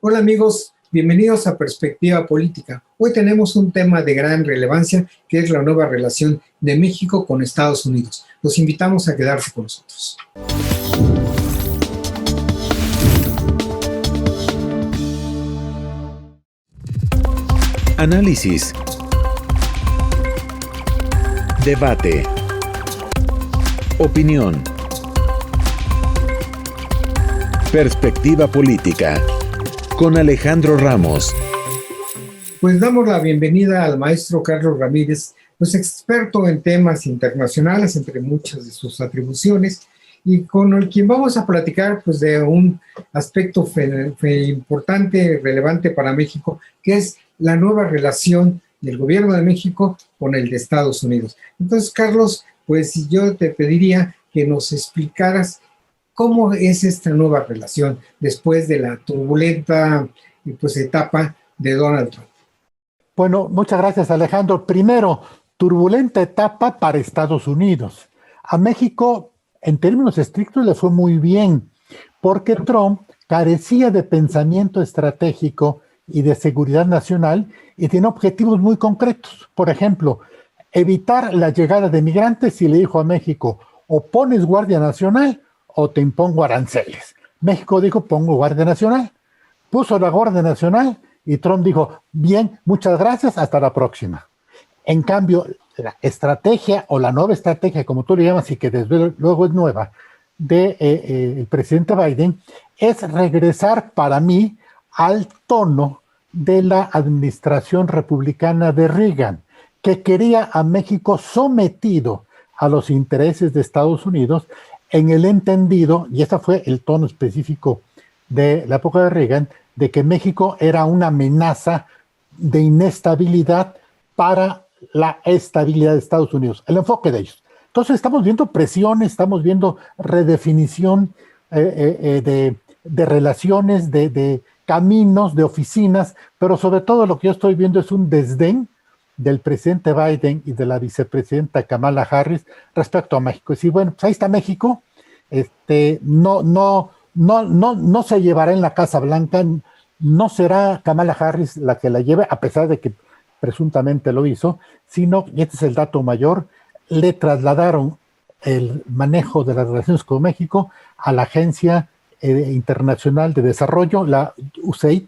Hola amigos, bienvenidos a Perspectiva Política. Hoy tenemos un tema de gran relevancia que es la nueva relación de México con Estados Unidos. Los invitamos a quedarse con nosotros. Análisis. Debate. Opinión. Perspectiva Política. Con Alejandro Ramos. Pues damos la bienvenida al maestro Carlos Ramírez, pues experto en temas internacionales, entre muchas de sus atribuciones, y con el quien vamos a platicar pues de un aspecto importante, relevante para México, que es la nueva relación del gobierno de México con el de Estados Unidos. Entonces, Carlos, pues yo te pediría que nos explicaras cómo es esta nueva relación después de la turbulenta pues, etapa de Donald Trump. Bueno, muchas gracias, Alejandro. Primero, turbulenta etapa para Estados Unidos. A México, en términos estrictos, le fue muy bien, porque Trump carecía de pensamiento estratégico y de seguridad nacional y tiene objetivos muy concretos. Por ejemplo, evitar la llegada de migrantes y le dijo a México, o pones Guardia Nacional o te impongo aranceles. México dijo, pongo Guardia Nacional. Puso la Guardia Nacional y Trump dijo, bien, muchas gracias, hasta la próxima. En cambio, la estrategia o la nueva estrategia, como tú le llamas y que desde luego es nueva, del presidente Biden, es regresar para mí al tono de la administración republicana de Reagan, que quería a México sometido a los intereses de Estados Unidos en el entendido, y ese fue el tono específico de la época de Reagan, de que México era una amenaza de inestabilidad para la estabilidad de Estados Unidos, el enfoque de ellos. Entonces estamos viendo presiones, estamos viendo redefinición de relaciones, de caminos, de oficinas, pero sobre todo lo que yo estoy viendo es un desdén del presidente Biden y de la vicepresidenta Kamala Harris respecto a México. Es decir, bueno, pues ahí está México, no se llevará en la Casa Blanca, no será Kamala Harris la que la lleve, a pesar de que presuntamente lo hizo, sino, y este es el dato mayor, le trasladaron el manejo de las relaciones con México a la Agencia Internacional de Desarrollo, la USAID,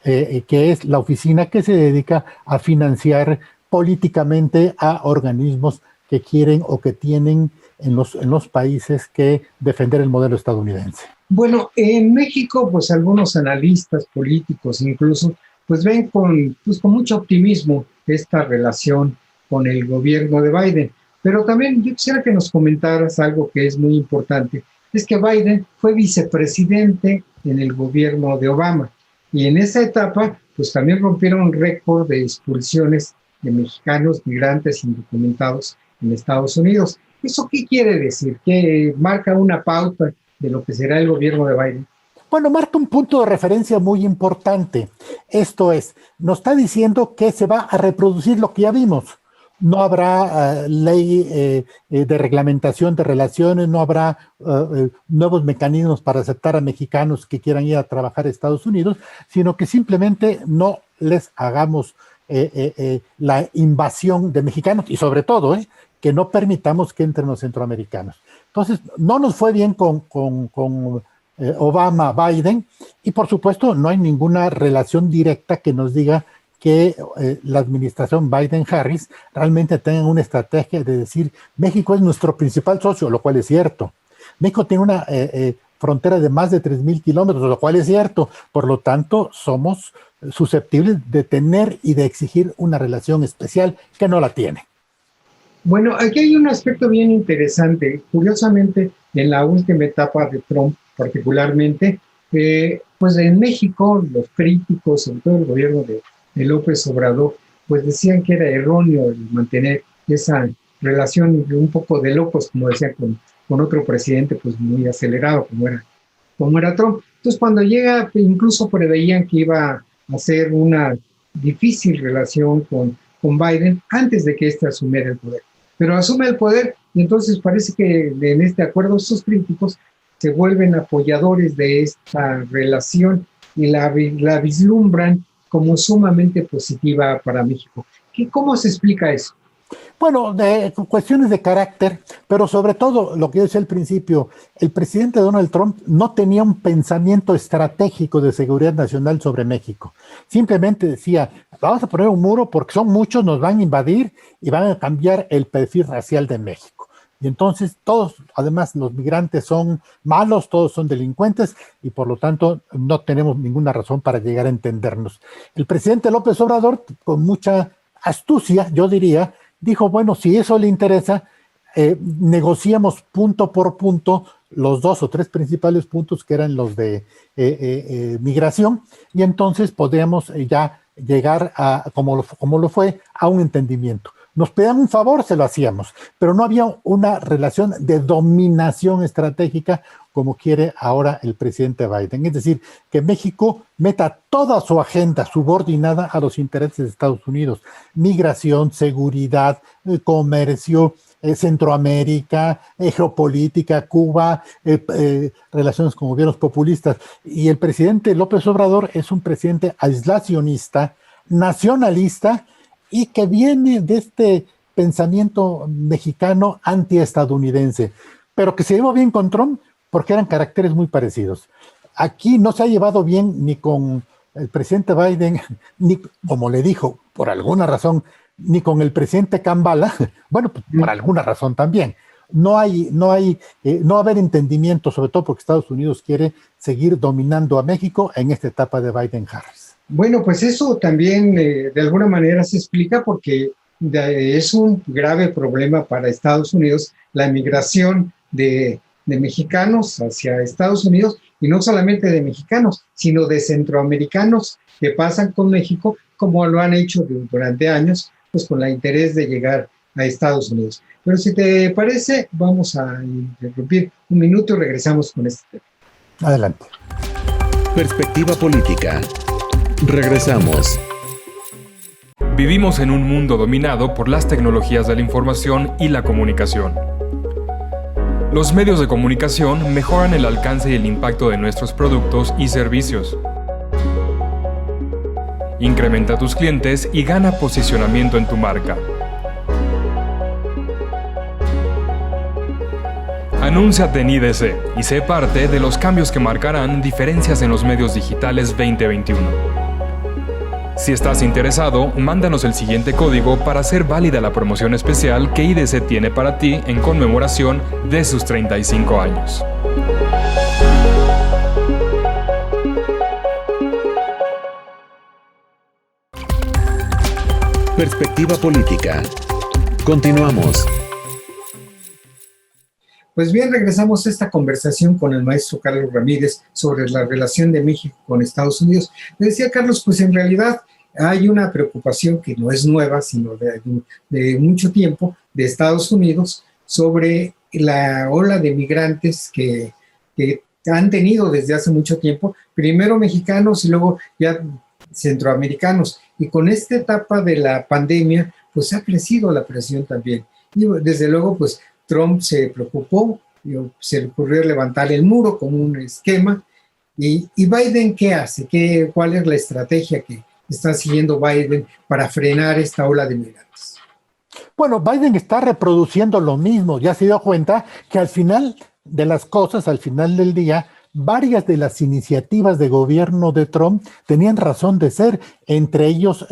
que es la oficina que se dedica a financiar políticamente a organismos que quieren o que tienen en los países que defender el modelo estadounidense. Bueno, en México, pues algunos analistas políticos incluso, pues ven con mucho optimismo esta relación con el gobierno de Biden. Pero también yo quisiera que nos comentaras algo que es muy importante, es que Biden fue vicepresidente en el gobierno de Obama. Y en esa etapa, pues también rompieron un récord de expulsiones de mexicanos migrantes indocumentados en Estados Unidos. ¿Eso qué quiere decir? ¿Que marca una pauta de lo que será el gobierno de Biden? Bueno, marca un punto de referencia muy importante. Esto es, nos está diciendo que se va a reproducir lo que ya vimos. No habrá ley de reglamentación de relaciones, no habrá nuevos mecanismos para aceptar a mexicanos que quieran ir a trabajar a Estados Unidos, sino que simplemente no les hagamos la invasión de mexicanos y sobre todo que no permitamos que entren los centroamericanos. Entonces, no nos fue bien con Obama, Biden, y por supuesto no hay ninguna relación directa que nos diga que la administración Biden-Harris realmente tenga una estrategia de decir México es nuestro principal socio, lo cual es cierto. México tiene una frontera de más de 3,000 kilómetros, lo cual es cierto. Por lo tanto, somos susceptibles de tener y de exigir una relación especial que no la tiene. Bueno, aquí hay un aspecto bien interesante. Curiosamente, en la última etapa de Trump, particularmente, pues en México, los críticos, sobre todo el gobierno de López Obrador, pues decían que era erróneo el mantener esa relación un poco de locos, como decían, con otro presidente pues muy acelerado como era Trump. Entonces cuando llega, incluso preveían que iba a ser una difícil relación con Biden antes de que éste asumiera el poder. Pero asume el poder y entonces parece que en este acuerdo estos críticos se vuelven apoyadores de esta relación y la vislumbran como sumamente positiva para México. ¿Cómo se explica eso? Bueno, de cuestiones de carácter, pero sobre todo lo que yo decía al principio, el presidente Donald Trump no tenía un pensamiento estratégico de seguridad nacional sobre México. Simplemente decía, vamos a poner un muro porque son muchos, nos van a invadir y van a cambiar el perfil racial de México. Y entonces todos, además los migrantes son malos, todos son delincuentes y por lo tanto no tenemos ninguna razón para llegar a entendernos. El presidente López Obrador, con mucha astucia, yo diría, dijo, bueno, si eso le interesa, negociamos punto por punto los 2 o 3 principales puntos que eran los de migración y entonces podríamos ya llegar a, como lo fue, a un entendimiento. Nos pedían un favor, se lo hacíamos, pero no había una relación de dominación estratégica como quiere ahora el presidente Biden. Es decir, que México meta toda su agenda subordinada a los intereses de Estados Unidos. Migración, seguridad, comercio, Centroamérica, geopolítica, Cuba, relaciones con gobiernos populistas. Y el presidente López Obrador es un presidente aislacionista, nacionalista, y que viene de este pensamiento mexicano antiestadounidense, pero que se llevó bien con Trump porque eran caracteres muy parecidos. Aquí no se ha llevado bien ni con el presidente Biden, ni, como le dijo, por alguna razón, ni con el presidente Kambala, bueno, pues, por alguna razón también. No va a haber entendimiento, sobre todo porque Estados Unidos quiere seguir dominando a México en esta etapa de Biden-Harris. Bueno, pues eso también de alguna manera se explica porque es un grave problema para Estados Unidos la migración de mexicanos hacia Estados Unidos, y no solamente de mexicanos, sino de centroamericanos que pasan con México, como lo han hecho durante años, pues con el interés de llegar a Estados Unidos. Pero si te parece, vamos a interrumpir un minuto y regresamos con este tema. Adelante. Perspectiva política. Regresamos. Vivimos en un mundo dominado por las tecnologías de la información y la comunicación. Los medios de comunicación mejoran el alcance y el impacto de nuestros productos y servicios. Incrementa tus clientes y gana posicionamiento en tu marca. Anúnciate en IDC y sé parte de los cambios que marcarán diferencias en los medios digitales 2021. Si estás interesado, mándanos el siguiente código para hacer válida la promoción especial que IDC tiene para ti en conmemoración de sus 35 años. Perspectiva política. Continuamos. Pues bien, regresamos a esta conversación con el maestro Carlos Ramírez sobre la relación de México con Estados Unidos. Le decía Carlos, pues en realidad hay una preocupación que no es nueva, sino de mucho tiempo, de Estados Unidos, sobre la ola de migrantes que han tenido desde hace mucho tiempo, primero mexicanos y luego ya centroamericanos. Y con esta etapa de la pandemia, pues ha crecido la presión también. Y desde luego, pues Trump se preocupó, se le ocurrió levantar el muro como un esquema. ¿Y Biden qué hace? ¿Cuál es la estrategia que está siguiendo Biden para frenar esta ola de migrantes? Bueno, Biden está reproduciendo lo mismo. Ya se dio cuenta que al final de las cosas, al final del día, varias de las iniciativas de gobierno de Trump tenían razón de ser, entre ellos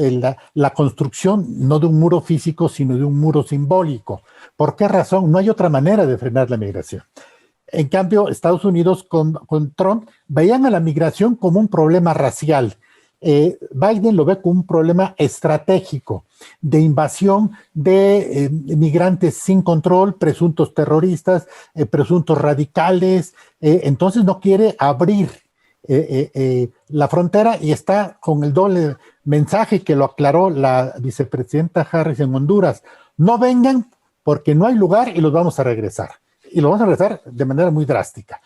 la construcción no de un muro físico, sino de un muro simbólico. ¿Por qué razón? No hay otra manera de frenar la migración. En cambio, Estados Unidos con Trump veían a la migración como un problema racial. Biden lo ve como un problema estratégico de invasión de migrantes sin control, presuntos terroristas, presuntos radicales. Entonces no quiere abrir la frontera y está con el doble mensaje que lo aclaró la vicepresidenta Harris en Honduras. No vengan porque no hay lugar y los vamos a regresar. Y lo vamos a regresar de manera muy drástica.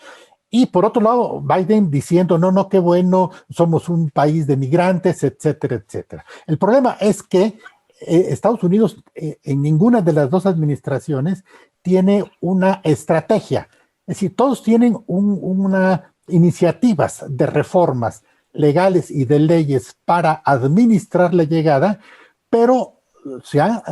Y por otro lado, Biden diciendo, no, qué bueno, somos un país de migrantes, etcétera, etcétera. El problema es que Estados Unidos en ninguna de las dos administraciones tiene una estrategia. Es decir, todos tienen una iniciativas de reformas. legales y de leyes para administrar la llegada, pero se ha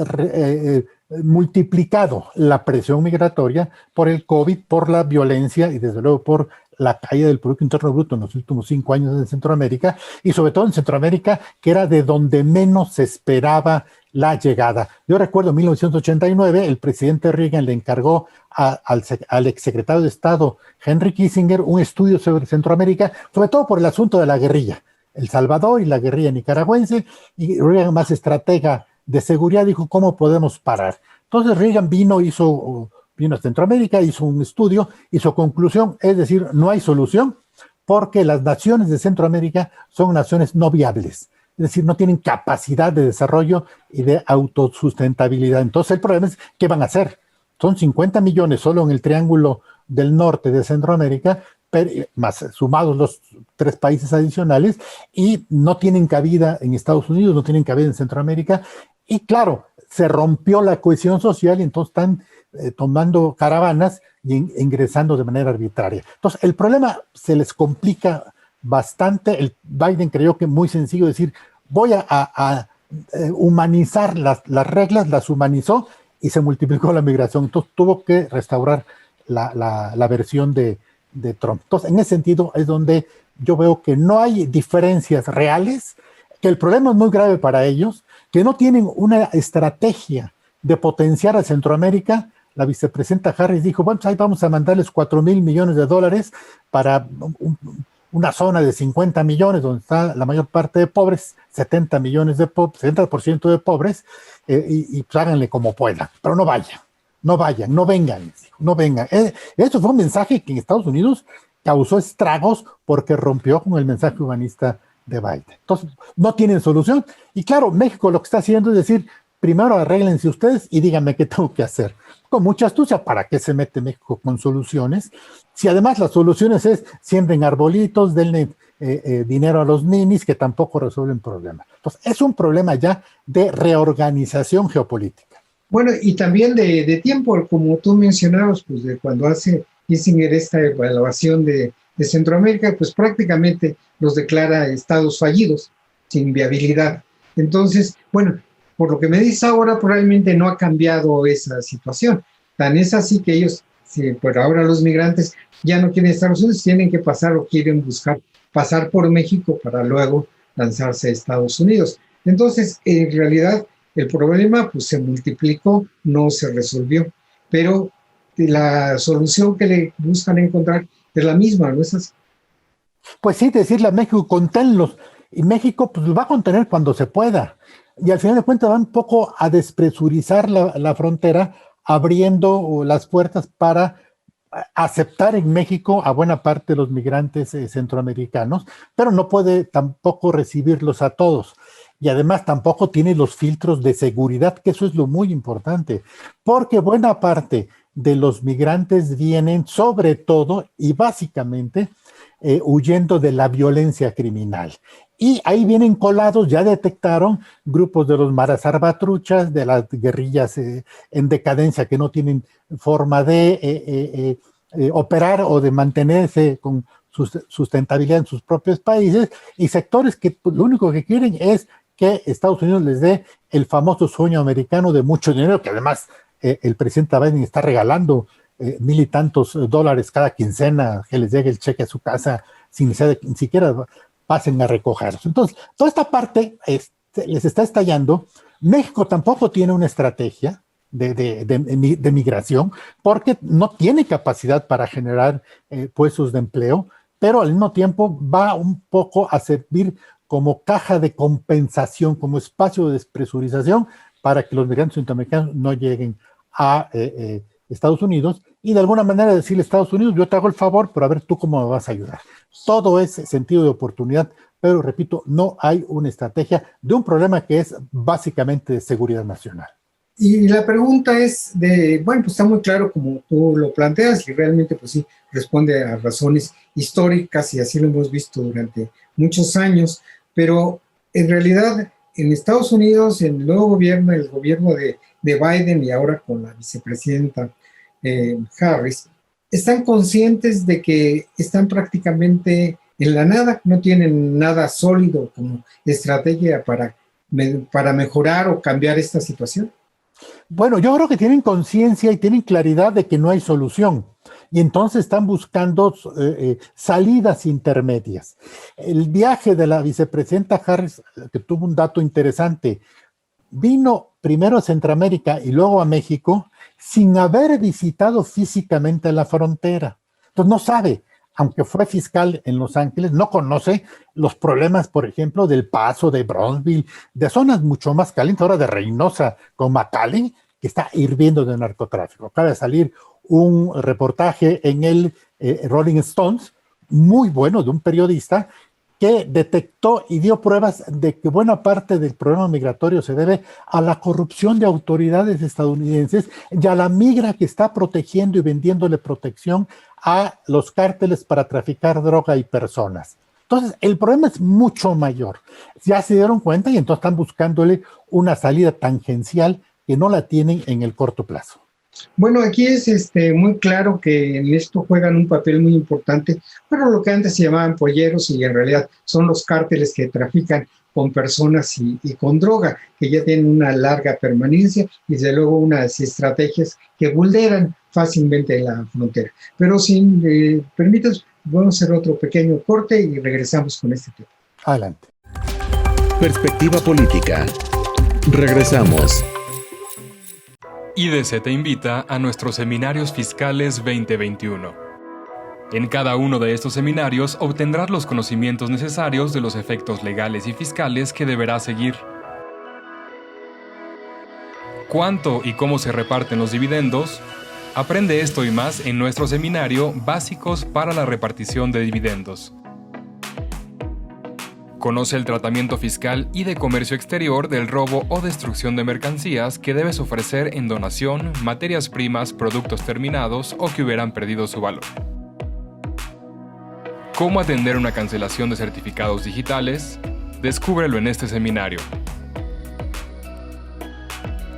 multiplicado la presión migratoria por el COVID, por la violencia y desde luego por la caída del Producto Interno Bruto en los últimos 5 años en Centroamérica, y sobre todo en Centroamérica, que era de donde menos se esperaba la llegada. Yo recuerdo en 1989, el presidente Reagan le encargó al exsecretario de Estado, Henry Kissinger, un estudio sobre Centroamérica, sobre todo por el asunto de la guerrilla, El Salvador y la guerrilla nicaragüense, y Reagan, más estratega de seguridad, dijo, ¿cómo podemos parar? Entonces Reagan vino a Centroamérica, hizo un estudio y su conclusión es decir, no hay solución porque las naciones de Centroamérica son naciones no viables, es decir, no tienen capacidad de desarrollo y de autosustentabilidad. Entonces el problema es, ¿qué van a hacer? Son 50 millones solo en el Triángulo del Norte de Centroamérica, más sumados los 3 países adicionales, y no tienen cabida en Estados Unidos, no tienen cabida en Centroamérica, y claro, se rompió la cohesión social y entonces están tomando caravanas y ingresando de manera arbitraria. Entonces, el problema se les complica bastante. El Biden creyó que muy sencillo decir, voy a humanizar las reglas, las humanizó y se multiplicó la migración. Entonces, tuvo que restaurar la versión de Trump. Entonces, en ese sentido es donde yo veo que no hay diferencias reales, que el problema es muy grave para ellos, que no tienen una estrategia de potenciar a Centroamérica. La vicepresidenta Harris dijo, bueno, pues ahí vamos a mandarles $4,000 millones para una zona de 50 millones donde está la mayor parte de pobres, 70% de pobres, y pues háganle como puedan, pero no vengan. Eso fue un mensaje que en Estados Unidos causó estragos porque rompió con el mensaje humanista de Biden. Entonces, no tienen solución. Y claro, México lo que está haciendo es decir, primero arréglense ustedes y díganme qué tengo que hacer. Con mucha astucia, ¿para qué se mete México con soluciones? Si además las soluciones es siembren arbolitos, denle dinero a los ninis, que tampoco resuelven problemas. Entonces, es un problema ya de reorganización geopolítica. Bueno, y también de tiempo, como tú mencionabas, pues de cuando hace Kissinger esta evaluación de Centroamérica, pues prácticamente los declara estados fallidos, sin viabilidad. Entonces, bueno, por lo que me dices ahora, probablemente no ha cambiado esa situación. Tan es así que ellos, por ahora los migrantes ya no quieren Estados Unidos, tienen que pasar o quieren pasar por México para luego lanzarse a Estados Unidos. Entonces, en realidad, el problema pues se multiplicó, no se resolvió, pero la solución que le buscan encontrar es la misma, ¿no es así? Pues sí, decirle a México, conténlos, y México pues va a contener cuando se pueda. Y al final de cuentas van un poco a despresurizar la frontera, abriendo las puertas para aceptar en México a buena parte de los migrantes centroamericanos, pero no puede tampoco recibirlos a todos. Y además tampoco tiene los filtros de seguridad, que eso es lo muy importante, porque buena parte de los migrantes vienen sobre todo y básicamente huyendo de la violencia criminal. Y ahí vienen colados, ya detectaron grupos de los maras salvatruchas, de las guerrillas en decadencia que no tienen forma de operar o de mantenerse con sustentabilidad en sus propios países, y sectores que lo único que quieren es que Estados Unidos les dé el famoso sueño americano de mucho dinero, que además el presidente Biden está regalando $1,000 y tantos cada quincena, que les llegue el cheque a su casa sin ni siquiera pasen a recogerlos. Entonces, toda esta parte les está estallando. México tampoco tiene una estrategia de migración porque no tiene capacidad para generar puestos de empleo, pero al mismo tiempo va un poco a servir como caja de compensación, como espacio de despresurización para que los migrantes centroamericanos no lleguen a Estados Unidos, y de alguna manera decirle a Estados Unidos, yo te hago el favor, pero a ver tú cómo me vas a ayudar. Todo es sentido de oportunidad, pero repito, no hay una estrategia de un problema que es básicamente de seguridad nacional. Y la pregunta es bueno, pues está muy claro como tú lo planteas y realmente pues sí, responde a razones históricas y así lo hemos visto durante muchos años, pero en realidad en Estados Unidos, en el nuevo gobierno, el gobierno de Biden y ahora con la vicepresidenta Harris, están conscientes de que están prácticamente en la nada, no tienen nada sólido como estrategia para mejorar o cambiar esta situación. Bueno, yo creo que tienen conciencia y tienen claridad de que no hay solución. Y entonces están buscando salidas intermedias. El viaje de la vicepresidenta Harris, que tuvo un dato interesante, vino primero a Centroamérica y luego a México sin haber visitado físicamente la frontera. Entonces no sabe, aunque fue fiscal en Los Ángeles, no conoce los problemas, por ejemplo, del Paso, de Bronzeville, de zonas mucho más calientes, ahora de Reynosa con McAllen, que está hirviendo de narcotráfico. Acaba de salir un reportaje en el Rolling Stones, muy bueno, de un periodista que detectó y dio pruebas de que buena parte del problema migratorio se debe a la corrupción de autoridades estadounidenses y a la migra que está protegiendo y vendiéndole protección a los cárteles para traficar droga y personas. Entonces, el problema es mucho mayor. Ya se dieron cuenta y entonces están buscándole una salida tangencial que no la tienen en el corto plazo. Bueno, aquí es muy claro que en esto juegan un papel muy importante, pero lo que antes se llamaban polleros y en realidad son los cárteles que trafican con personas y con droga, que ya tienen una larga permanencia y desde luego unas estrategias que vulneran fácilmente la frontera. Pero si permites, vamos a hacer otro pequeño corte y regresamos con este tema. Adelante. Perspectiva política. Regresamos. IDC te invita a nuestros seminarios fiscales 2021. En cada uno de estos seminarios obtendrás los conocimientos necesarios de los efectos legales y fiscales que deberás seguir. ¿Cuánto y cómo se reparten los dividendos? Aprende esto y más en nuestro seminario Básicos para la repartición de dividendos. Conoce el tratamiento fiscal y de comercio exterior del robo o destrucción de mercancías que debes ofrecer en donación, materias primas, productos terminados o que hubieran perdido su valor. ¿Cómo atender una cancelación de certificados digitales? Descúbrelo en este seminario.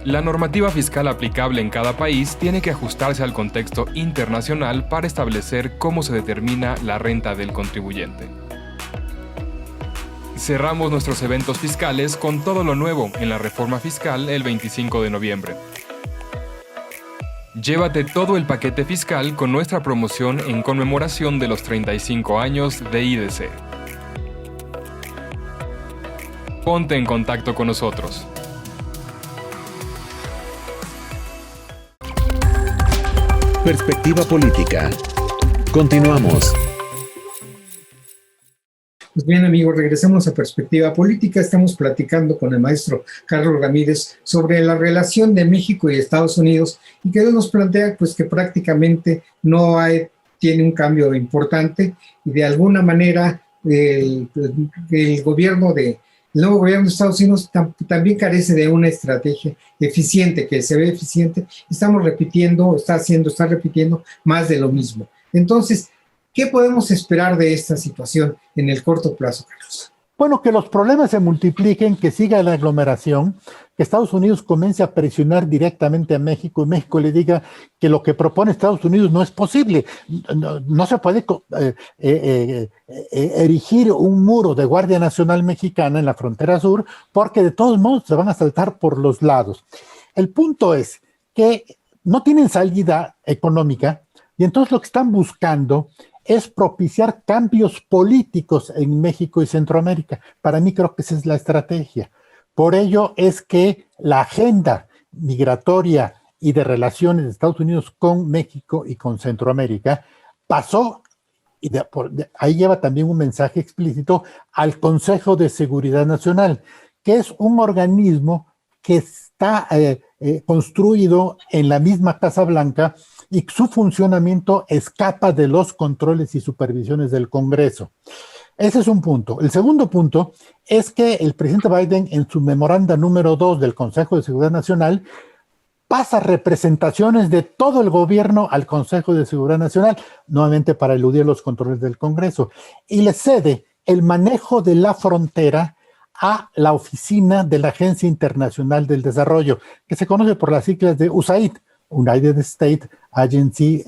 La normativa fiscal aplicable en cada país tiene que ajustarse al contexto internacional para establecer cómo se determina la renta del contribuyente. Cerramos nuestros eventos fiscales con todo lo nuevo en la reforma fiscal el 25 de noviembre. Llévate todo el paquete fiscal con nuestra promoción en conmemoración de los 35 años de IDC. Ponte en contacto con nosotros. Perspectiva política. Continuamos. Pues bien, amigos, regresamos a Perspectiva Política. Estamos platicando con el maestro Carlos Ramírez sobre la relación de México y Estados Unidos y que nos plantea pues, que prácticamente tiene un cambio importante y de alguna manera el nuevo gobierno de Estados Unidos también carece de una estrategia eficiente, que se ve eficiente. Está repitiendo más de lo mismo. Entonces, ¿qué podemos esperar de esta situación en el corto plazo, Carlos? Bueno, que los problemas se multipliquen, que siga la aglomeración, que Estados Unidos comience a presionar directamente a México y México le diga que lo que propone Estados Unidos no es posible. No se puede erigir un muro de Guardia Nacional Mexicana en la frontera sur porque de todos modos se van a saltar por los lados. El punto es que no tienen salida económica y entonces lo que están buscando es propiciar cambios políticos en México y Centroamérica. Para mí creo que esa es la estrategia. Por ello es que la agenda migratoria y de relaciones de Estados Unidos con México y con Centroamérica pasó, y ahí lleva también un mensaje explícito, al Consejo de Seguridad Nacional, que es un organismo que está construido en la misma Casa Blanca y su funcionamiento escapa de los controles y supervisiones del Congreso. Ese es un punto. El segundo punto es que el presidente Biden, en su memoranda número 2 del Consejo de Seguridad Nacional, pasa representaciones de todo el gobierno al Consejo de Seguridad Nacional, nuevamente para eludir los controles del Congreso, y le cede el manejo de la frontera a la oficina de la Agencia Internacional del Desarrollo, que se conoce por las siglas de USAID, United States Agency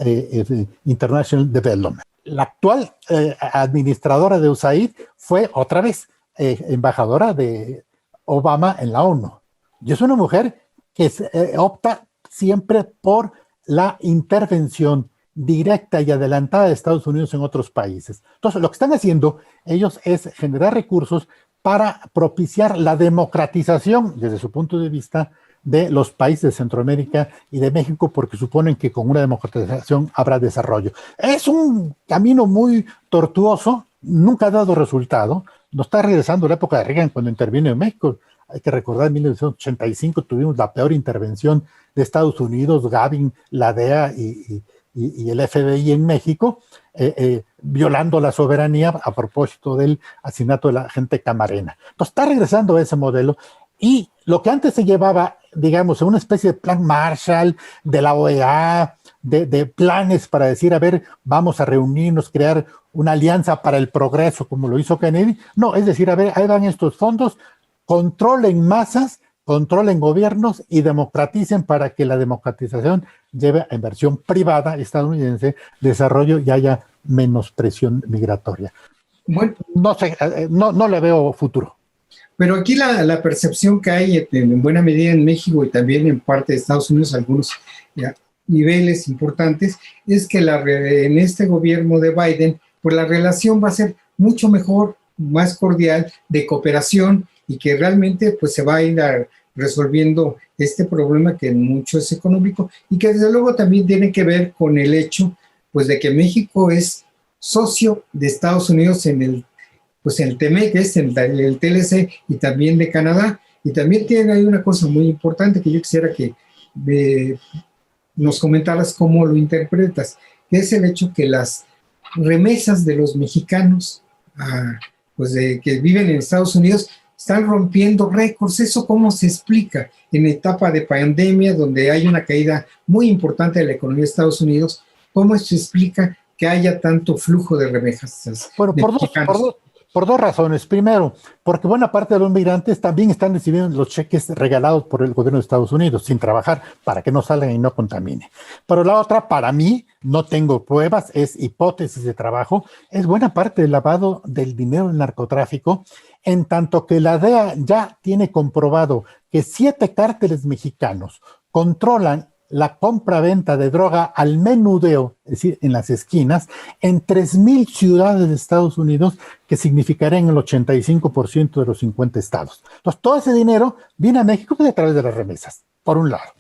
International Development. la actual administradora de USAID fue otra vez embajadora de Obama en la ONU. Y es una mujer que opta siempre por la intervención directa y adelantada de Estados Unidos en otros países. Entonces, lo que están haciendo ellos es generar recursos para propiciar la democratización, desde su punto de vista, de los países de Centroamérica y de México, porque suponen que con una democratización habrá desarrollo. Es un camino muy tortuoso, nunca ha dado resultado. Nos está regresando la época de Reagan cuando intervino en México. Hay que recordar, en 1985 tuvimos la peor intervención de Estados Unidos, Gavin, la DEA y el FBI en México, violando la soberanía a propósito del asesinato de la gente Camarena. Entonces está regresando a ese modelo, y lo que antes se llevaba, digamos, una especie de plan Marshall de la OEA, de planes para decir, a ver, vamos a reunirnos, crear una alianza para el progreso, como lo hizo Kennedy. No, es decir, a ver, ahí van estos fondos, controlen masas, controlen gobiernos y democraticen para que la democratización lleve a inversión privada estadounidense, desarrollo y haya menos presión migratoria. Bueno, no sé, no le veo futuro. Pero aquí la percepción que hay en buena medida en México y también en parte de Estados Unidos, algunos niveles importantes, es que en este gobierno de Biden, pues la relación va a ser mucho mejor, más cordial, de cooperación, y que realmente pues se va a ir resolviendo este problema que mucho es económico y que desde luego también tiene que ver con el hecho pues de que México es socio de Estados Unidos en el TEMEC, en el TLC, y también de Canadá. Y también tiene ahí una cosa muy importante que yo quisiera que nos comentaras cómo lo interpretas, que es el hecho que las remesas de los mexicanos que viven en Estados Unidos están rompiendo récords. ¿Eso cómo se explica en etapa de pandemia, donde hay una caída muy importante de la economía de Estados Unidos? ¿Cómo se explica que haya tanto flujo de remesas? Bueno, por dos razones. Primero, porque buena parte de los migrantes también están recibiendo los cheques regalados por el gobierno de Estados Unidos sin trabajar, para que no salgan y no contaminen. Pero la otra, para mí, no tengo pruebas, es hipótesis de trabajo, es buena parte del lavado del dinero del narcotráfico, en tanto que la DEA ya tiene comprobado que 7 cárteles mexicanos controlan la compra-venta de droga al menudeo, es decir, en las esquinas, en 3,000 ciudades de Estados Unidos, que significarían el 85% de los 50 estados. Entonces, todo ese dinero viene a México a través de las remesas, por un lado.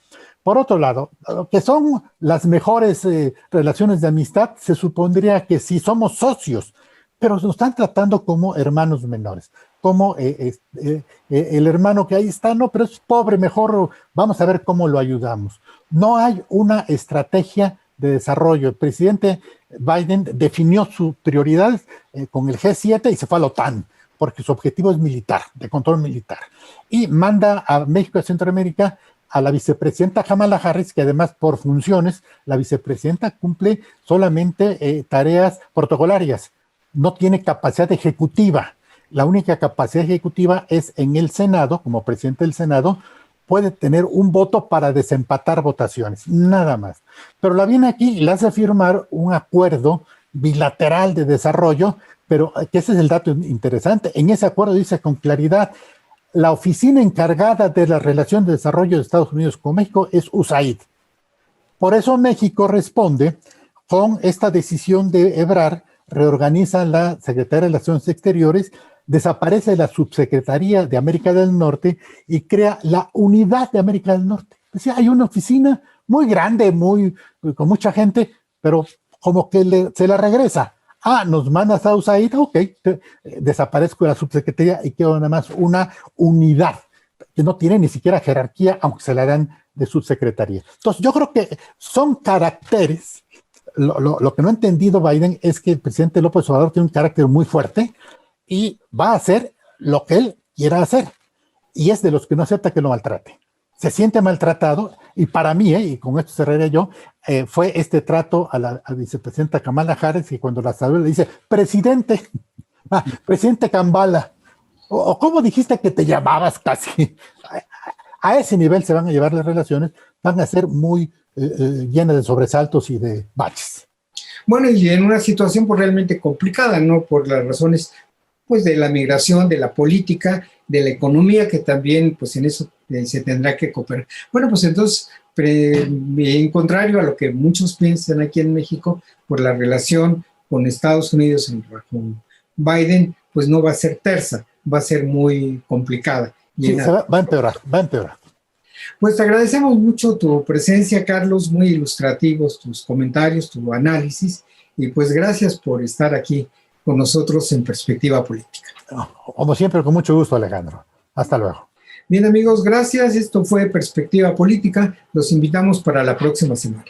Por otro lado, que son las mejores relaciones de amistad, se supondría que sí somos socios, pero nos están tratando como hermanos menores, como el hermano que ahí está, no, pero es pobre, mejor vamos a ver cómo lo ayudamos. No hay una estrategia de desarrollo. El presidente Biden definió sus prioridades con el G7 y se fue a la OTAN, porque su objetivo es militar, de control militar. Y manda a México y a Centroamérica a la vicepresidenta Kamala Harris, que además por funciones, la vicepresidenta cumple solamente tareas protocolarias, no tiene capacidad ejecutiva. La única capacidad ejecutiva es en el Senado, como presidente del Senado, puede tener un voto para desempatar votaciones, nada más. Pero la viene aquí y le hace firmar un acuerdo bilateral de desarrollo, pero que ese es el dato interesante. En ese acuerdo dice con claridad, la oficina encargada de la relación de desarrollo de Estados Unidos con México es USAID. Por eso México responde con esta decisión de Ebrard, reorganiza la Secretaría de Relaciones Exteriores, desaparece la Subsecretaría de América del Norte y crea la Unidad de América del Norte. Es decir, hay una oficina muy grande, con mucha gente, pero como que se la regresa. Nos mandas a USAID, ok, desaparezco de la Subsecretaría y quedo nada más una unidad que no tiene ni siquiera jerarquía, aunque se la dan de Subsecretaría. Entonces, yo creo que son caracteres. Lo que no ha entendido Biden es que el presidente López Obrador tiene un carácter muy fuerte y va a hacer lo que él quiera hacer. Y es de los que no acepta que lo maltrate. Se siente maltratado, y para mí, y con esto cerraré yo, fue este trato a la vicepresidenta Kamala Harris, que cuando la saluda le dice, presidente Kambala, o ¿cómo dijiste que te llamabas casi? A ese nivel se van a llevar las relaciones, van a ser muy llenas de sobresaltos y de baches. Bueno, y en una situación pues realmente complicada, ¿no? Por las razones pues de la migración, de la política, de la economía, que también pues en eso se tendrá que cooperar. Bueno, pues entonces, en contrario a lo que muchos piensan aquí en México, por la relación con Estados Unidos con Biden, pues no va a ser tersa, va a ser muy complicada. Sí, va a empeorar, va a empeorar. Pues te agradecemos mucho tu presencia, Carlos, muy ilustrativos tus comentarios, tu análisis, y pues gracias por estar aquí con nosotros en Perspectiva Política. Como siempre, con mucho gusto, Alejandro. Hasta luego. Bien, amigos, gracias. Esto fue Perspectiva Política. Los invitamos para la próxima semana.